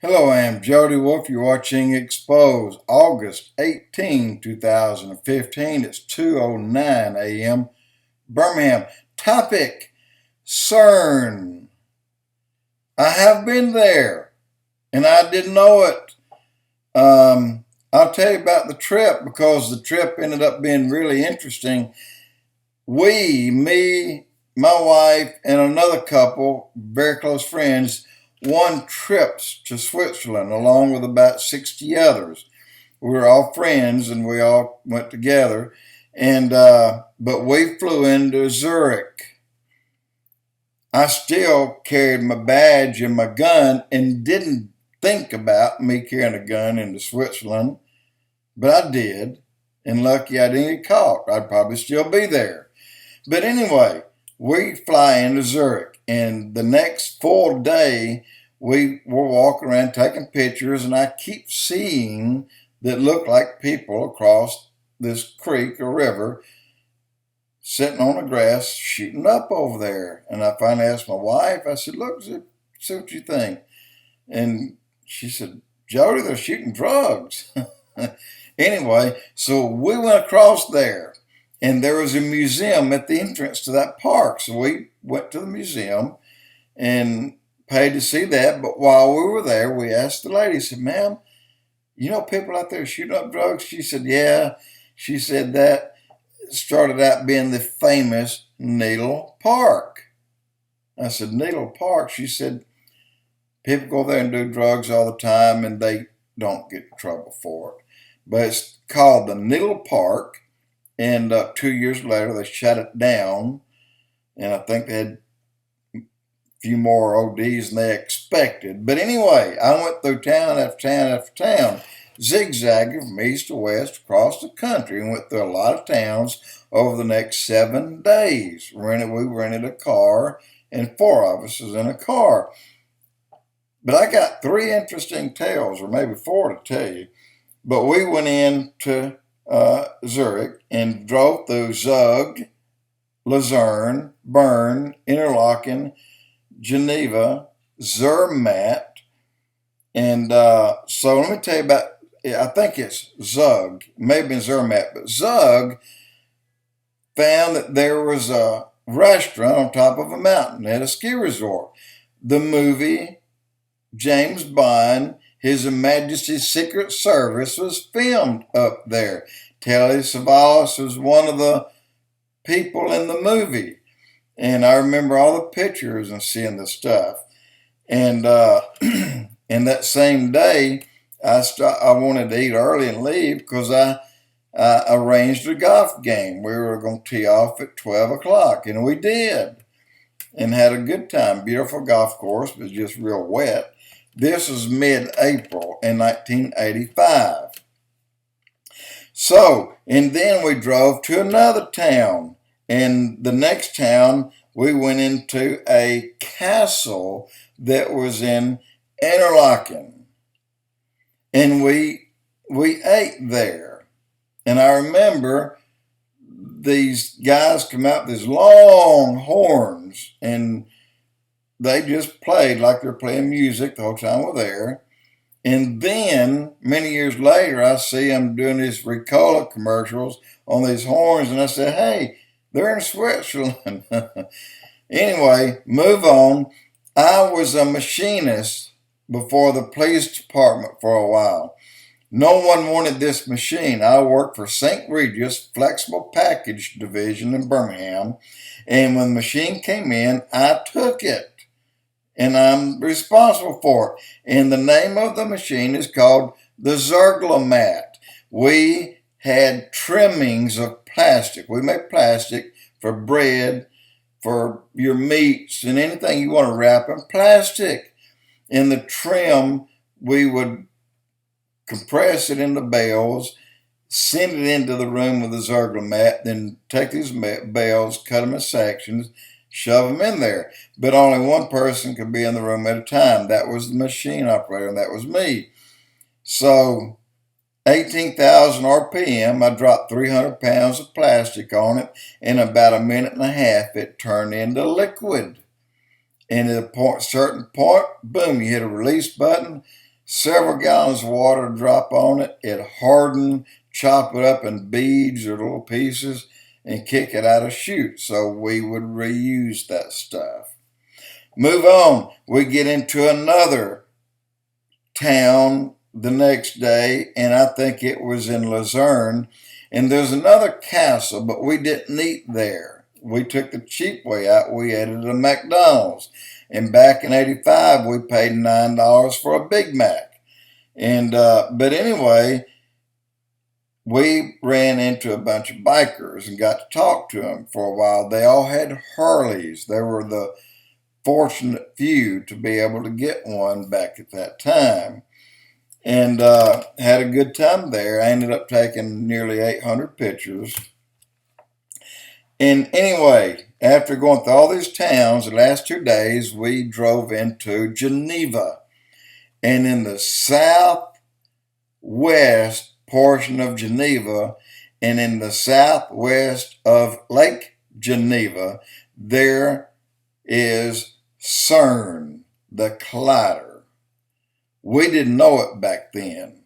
Hello, I'm Jody Wolf. You're watching Expoz, August 18, 2015. It's 2:09 a.m. Birmingham. Topic, Cern. I have been there, and I didn't know it. I'll tell you about the trip because the trip ended up being really interesting. Me, my wife, and another couple, very close friends, won trips to Switzerland along with about 60 others. We were all friends and we all went together. And but we flew into Zurich. I still carried my badge and my gun and didn't think about me carrying a gun into Switzerland, but I did. And lucky I didn't get caught. I'd probably still be there. But anyway, we fly into Zurich, and the next full day we were walking around taking pictures, and I keep seeing that look like people across this creek or river sitting on the grass shooting up over there. And I finally asked my wife, I said, look, see what you think. And she said, Jody, they're shooting drugs. Anyway, so we went across there. And there was a museum at the entrance to that park. So we went to the museum and paid to see that. But while we were there, we asked the lady, said, ma'am, you know people out there shooting up drugs? She said, yeah. She said that started out being the famous Needle Park. I said, Needle Park? She said, people go there and do drugs all the time and they don't get in trouble for it. But it's called the Needle Park. And 2 years later, they shut it down. And I think they had a few more ODs than they expected. But anyway, I went through town after town after town, zigzagging from east to west across the country, and went through a lot of towns over the next 7 days. We rented a car, and 4 of us was in a car. But I got 3 interesting tales, or maybe 4 to tell you. But we went into Zurich and drove through Zug, Lucern, Bern, Interlaken, Geneva, Zermatt, and so let me tell you about. I think it's Zug, maybe Zermatt, but Zug found that there was a restaurant on top of a mountain at a ski resort. The movie James Bond, His Majesty's Secret Service, was filmed up there. Telly Savalas was one of the people in the movie. And I remember all the pictures and seeing the stuff. And and that same day, I wanted to eat early and leave because I arranged a golf game. We were going to tee off at 12 o'clock, and we did. And had a good time. Beautiful golf course, but just real wet. This was mid-April in 1985. So, and then we drove to another town. And the next town, we went into a castle that was in Interlaken. And we ate there. And I remember these guys come out with these long horns, and they just played like they're playing music the whole time we're there. And then, many years later, I see them doing these Ricola commercials on these horns, and I said, hey, they're in Switzerland. Anyway, move on. I was a machinist before the police department for a while. No one wanted this machine. I worked for St. Regis Flexible Package Division in Birmingham, and when the machine came in, I took it. And I'm responsible for it. And the name of the machine is called the Zerglomat. We had trimmings of plastic. We make plastic for bread, for your meats, and anything you want to wrap in plastic. In the trim, we would compress it into bales, send it into the room with the Zerglomat, then take these bales, cut them in sections, shove them in there. But only one person could be in the room at a time. That was the machine operator, and that was me. So 18,000 RPM, I dropped 300 pounds of plastic on it. In about a minute and a half, it turned into liquid. And at a certain point, boom, you hit a release button, several gallons of water to drop on it. It hardened, chop it up in beads or little pieces, and kick it out of chute. So we would reuse that stuff. Move on. We get into another town the next day, and I think it was in Lucern. And there's another castle, but we didn't eat there. We took the cheap way out. We ate at a McDonald's. And back in '85, we paid $9 for a Big Mac. And but anyway, we ran into a bunch of bikers and got to talk to them for a while. They all had Harleys. They were the fortunate few to be able to get one back at that time. And had a good time there. I ended up taking nearly 800 pictures. And anyway, after going through all these towns, the last 2 days, we drove into Geneva. And in the southwest portion of Geneva, and in the southwest of Lake Geneva, there is Cern, the Collider. We didn't know it back then.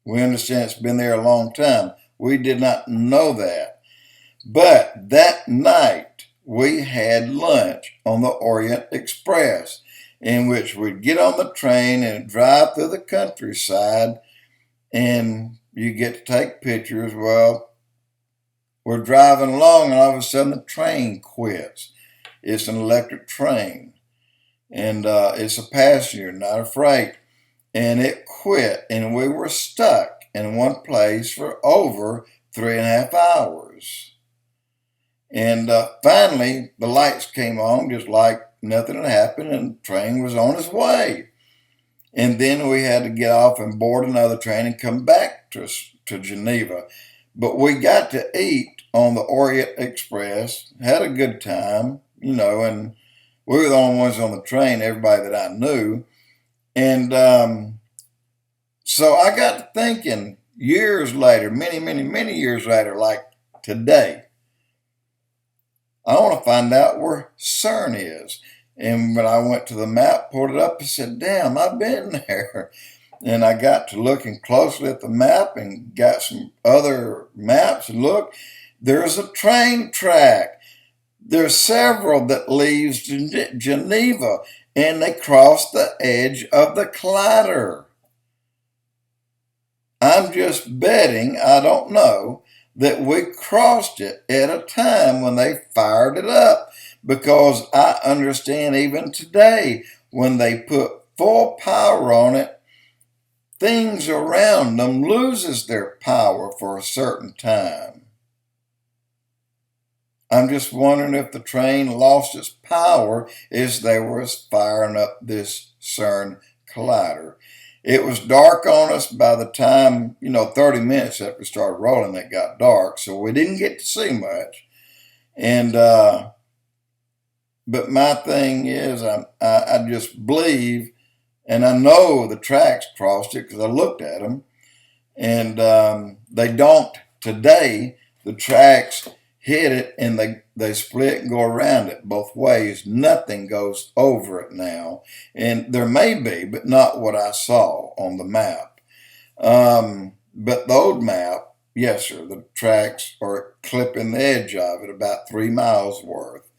We understand it's been there a long time. We did not know that. But that night, we had lunch on the Orient Express, in which we'd get on the train and drive through the countryside, and you get to take pictures. Well, we're driving along, and all of a sudden the train quits. It's an electric train, and it's a passenger, not a freight. And it quit, and we were stuck in one place for over 3.5 hours. And finally, the lights came on just like nothing had happened, and the train was on its way. And then we had to get off and board another train and come back to Geneva. But we got to eat on the Orient Express, had a good time, and we were the only ones on the train, everybody that I knew. And so I got to thinking years later, many years later, like today, I want to find out where Cern is. And when I went to the map, pulled it up, and said, damn, I've been there. And I got to looking closely at the map and got some other maps and look. There's a train track. There's several that leaves Geneva, and they cross the edge of the Collider. I'm just betting, I don't know, that we crossed it at a time when they fired it up, because I understand even today when they put full power on it, things around them loses their power for a certain time. I'm just wondering if the train lost its power as they were firing up this Cern Collider. It was dark on us by the time, 30 minutes after we started rolling, it got dark, so we didn't get to see much. And but my thing is, I just believe, and I know the tracks crossed it because I looked at them, and they don't today. The tracks hit it, and they split and go around it both ways. Nothing goes over it now. And there may be, but not what I saw on the map. But the old map, yes, sir, the tracks are clipping the edge of it, about 3 miles worth.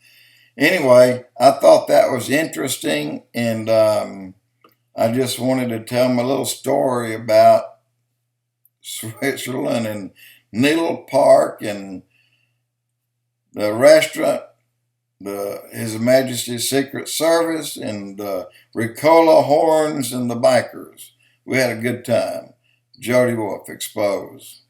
Anyway, I thought that was interesting, and I just wanted to tell them a little story about Switzerland and Needle Park and the restaurant, His Majesty's Secret Service, and the Ricola horns and the bikers. We had a good time. Jody Wolf, Expoz.